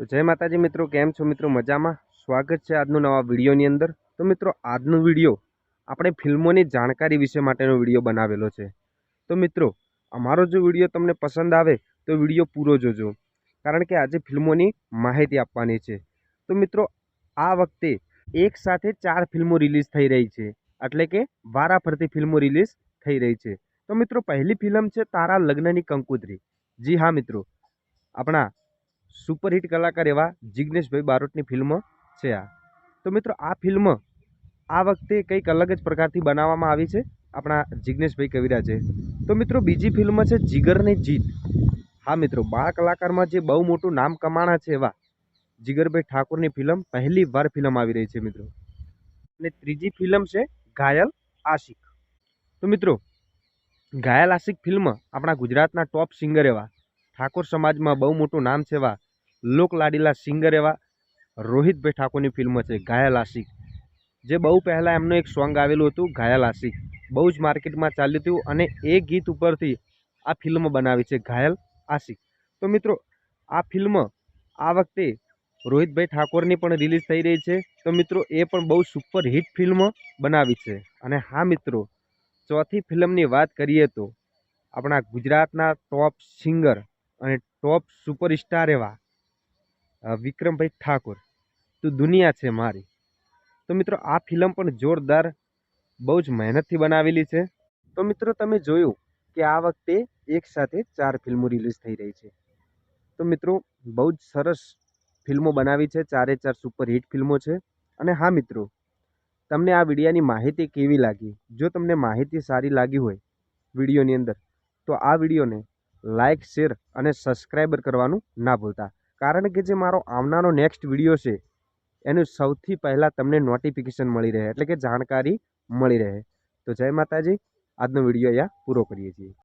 तो जय माताजी मित्रों, केम छो मित्रों? मजामां? स्वागत है आजनो नवा विडियोनी अंदर। तो मित्रों, आजनो विडियो આપણે ફિલ્મોની જાણકારી વિશે માટેનો વિડિયો બનાવેલો છે। તો મિત્રો, અમારો જો વિડિયો તમને પસંદ આવે તો વિડિયો પૂરો જોજો, કારણ કે આજે ફિલ્મોની માહિતી આપવાની છે। તો મિત્રો, આ વખતે એક સાથે 4 ફિલ્મો રિલીઝ થઈ રહી છે, એટલે કે વારાફરતી ફિલ્મો રિલીઝ થઈ રહી છે। તો મિત્રો, પહેલી ફિલ્મ છે તારા લગ્નની કંકોત્રી। જી હા મિત્રો, આપણા सुपरहिट कलाकार एवं जिग्नेश भाई बारोट की फिल्म है आ। तो मित्रों, आ फिल्म आ वखते कईक अलग ज प्रकार थी बनावामां आवी छे अपना जिग्नेश भाई कविराजे। तो मित्रों, बीजी फिल्म है जिगर ने जीत। हाँ मित्रों, बाळ कलाकार में जे बहु मोटू नाम कमाणा छे एवा जिगर भाई ठाकुर की फिल्म पहली वार फिल्म आवी रही है मित्रों। ने त्रीजी फिल्म है घायल आशिक। तो मित्रों, घायल आशिक फिल्म अपना गुजरातना टॉप सिंगर एवं ठाकुर समाज में बहु मोटू नाम है एवं लोक लाडीला सिंगर एवं रोहित भाई ठाकुर की फिल्म है घायल आशिक। जे बहु पहला एमनो एक सॉन्ग आवेलुं हतुं घायल आशिक, बहु ज मार्केट में चाल्युं हतुं अने ए गीत उपरथी आ फिल्म बनावी छे घायल आशिक। तो मित्रों, आ फिल्म आ वखते रोहित भाई ठाकुर की पण रिलीज थई रही है। तो मित्रों, ए पण बहु सुपर हिट फिल्म बनावी छे। अने हाँ मित्रों, चौथी फिल्म की बात करिए तो अपना गुजरातना टॉप सिंगर अने टॉप सुपरस्टार एवा विक्रम भाई ठाकुर तो दुनिया है मारी। तो मित्रों, आ फिल्म पण जोरदार बहुज मेहनत थी बनावेली छे। तो मित्रों, तमे जोयुं कि आ वखते एक साथे 4 फिल्मों रिलीज थई रही है। तो मित्रों, बहुज सरस फिल्मों बनावी छे, 4 सुपर हिट फिल्मों छे। अने हाँ मित्रों, तमने आ विडियोनी माहिती केवी लागी? जो तमने माहिती सारी लागी होय विडियोनी अंदर, तो आ विडियोने लाइक, शेर अने सब्सक्राइबर करवानुं ना भूलता, कारण के जे मारो आवनारो नेक्स्ट विडियो है एनु सौथी पहला तमने नोटिफिकेशन मळी रहे, एटले के जानकारी मळी रहे। तो जय माताजी, आजनो विडियो अहींया पूरो करीए छीए।